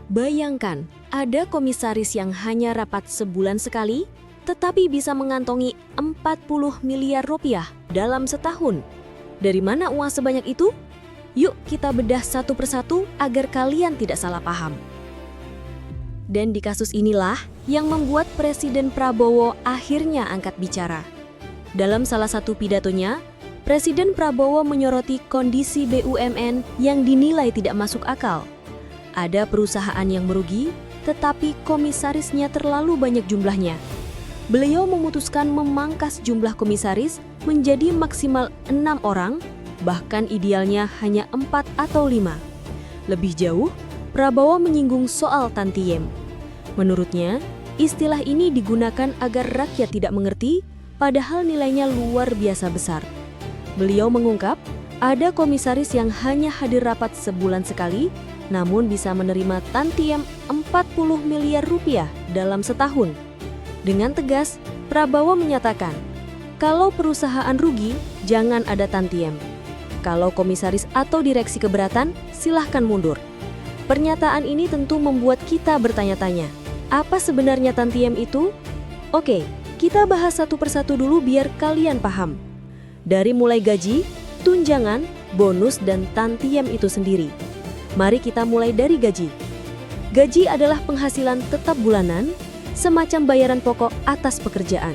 Bayangkan, ada komisaris yang hanya rapat sebulan sekali, tetapi bisa mengantongi 40 miliar rupiah dalam setahun. Dari mana uang sebanyak itu? Yuk kita bedah satu persatu agar kalian tidak salah paham. Dan di kasus inilah yang membuat Presiden Prabowo akhirnya angkat bicara. Dalam salah satu pidatonya, Presiden Prabowo menyoroti kondisi BUMN yang dinilai tidak masuk akal. Ada perusahaan yang merugi, tetapi komisarisnya terlalu banyak jumlahnya. Beliau memutuskan memangkas jumlah komisaris menjadi maksimal 6 orang, bahkan idealnya hanya 4 atau 5. Lebih jauh, Prabowo menyinggung soal tantiem. Menurutnya, istilah ini digunakan agar rakyat tidak mengerti, padahal nilainya luar biasa besar. Beliau mengungkap, ada komisaris yang hanya hadir rapat sebulan sekali, namun bisa menerima tantiem 40 miliar rupiah dalam setahun. Dengan tegas, Prabowo menyatakan, kalau perusahaan rugi, jangan ada tantiem. Kalau komisaris atau direksi keberatan, silahkan mundur. Pernyataan ini tentu membuat kita bertanya-tanya, apa sebenarnya tantiem itu? Oke, kita bahas satu persatu dulu biar kalian paham. Dari mulai gaji, tunjangan, bonus, dan tantiem itu sendiri. Mari kita mulai dari gaji. Gaji adalah penghasilan tetap bulanan, semacam bayaran pokok atas pekerjaan.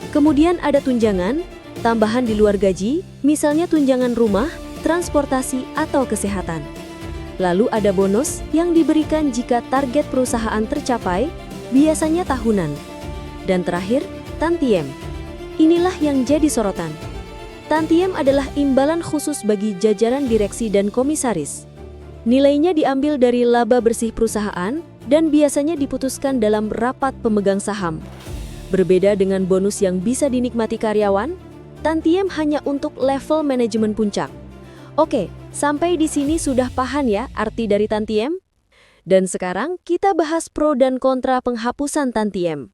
Kemudian ada tunjangan, tambahan di luar gaji, misalnya tunjangan rumah, transportasi, atau kesehatan. Lalu ada bonus yang diberikan jika target perusahaan tercapai, biasanya tahunan. Dan terakhir, tantiem. Inilah yang jadi sorotan. Tantiem adalah imbalan khusus bagi jajaran direksi dan komisaris. Nilainya diambil dari laba bersih perusahaan dan biasanya diputuskan dalam rapat pemegang saham. Berbeda dengan bonus yang bisa dinikmati karyawan, tantiem hanya untuk level manajemen puncak. Oke, sampai di sini sudah paham ya arti dari tantiem? Dan sekarang kita bahas pro dan kontra penghapusan tantiem.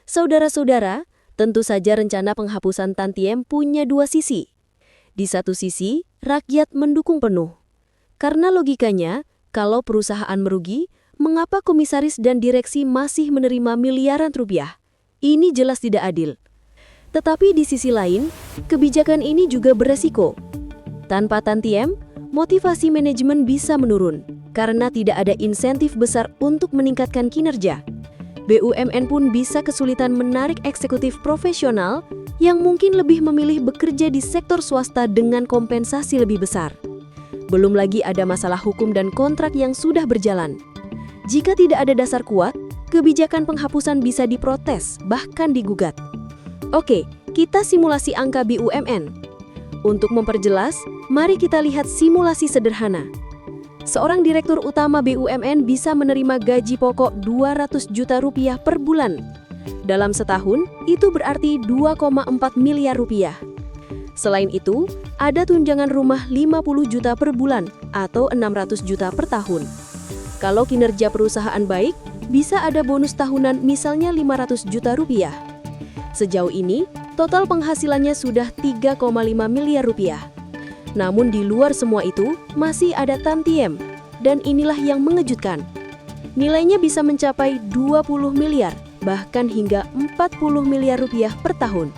Saudara-saudara, tentu saja rencana penghapusan tantiem punya dua sisi. Di satu sisi, rakyat mendukung penuh. Karena logikanya, kalau perusahaan merugi, mengapa komisaris dan direksi masih menerima miliaran rupiah? Ini jelas tidak adil. Tetapi di sisi lain, kebijakan ini juga beresiko. Tanpa tantiem, motivasi manajemen bisa menurun, karena tidak ada insentif besar untuk meningkatkan kinerja. BUMN pun bisa kesulitan menarik eksekutif profesional yang mungkin lebih memilih bekerja di sektor swasta dengan kompensasi lebih besar. Belum lagi ada masalah hukum dan kontrak yang sudah berjalan. Jika tidak ada dasar kuat, kebijakan penghapusan bisa diprotes, bahkan digugat. Oke, kita simulasi angka BUMN. Untuk memperjelas, mari kita lihat simulasi sederhana. Seorang direktur utama BUMN bisa menerima gaji pokok 200 juta rupiah per bulan. Dalam setahun, itu berarti 2,4 miliar rupiah. Selain itu, ada tunjangan rumah 50 juta per bulan atau 600 juta per tahun. Kalau kinerja perusahaan baik, bisa ada bonus tahunan misalnya 500 juta rupiah. Sejauh ini, total penghasilannya sudah 3,5 miliar rupiah. Namun di luar semua itu, masih ada tantiem. Dan inilah yang mengejutkan. Nilainya bisa mencapai 20 miliar, bahkan hingga 40 miliar rupiah per tahun.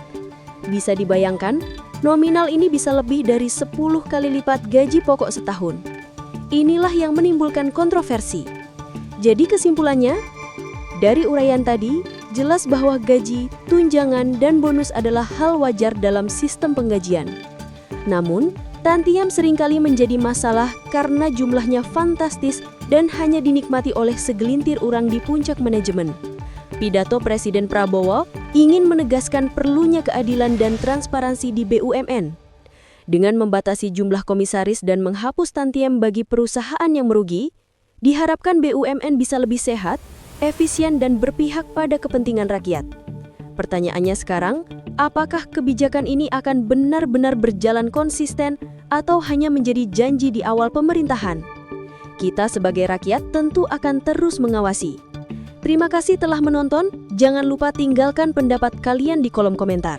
Bisa dibayangkan, nominal ini bisa lebih dari 10 kali lipat gaji pokok setahun. Inilah yang menimbulkan kontroversi. Jadi kesimpulannya, dari uraian tadi, jelas bahwa gaji, tunjangan, dan bonus adalah hal wajar dalam sistem penggajian. Namun, tantiem seringkali menjadi masalah karena jumlahnya fantastis dan hanya dinikmati oleh segelintir orang di puncak manajemen. Pidato Presiden Prabowo ingin menegaskan perlunya keadilan dan transparansi di BUMN. Dengan membatasi jumlah komisaris dan menghapus tantiem bagi perusahaan yang merugi, diharapkan BUMN bisa lebih sehat, efisien, dan berpihak pada kepentingan rakyat. Pertanyaannya sekarang, apakah kebijakan ini akan benar-benar berjalan konsisten atau hanya menjadi janji di awal pemerintahan? Kita sebagai rakyat tentu akan terus mengawasi. Terima kasih telah menonton, jangan lupa tinggalkan pendapat kalian di kolom komentar.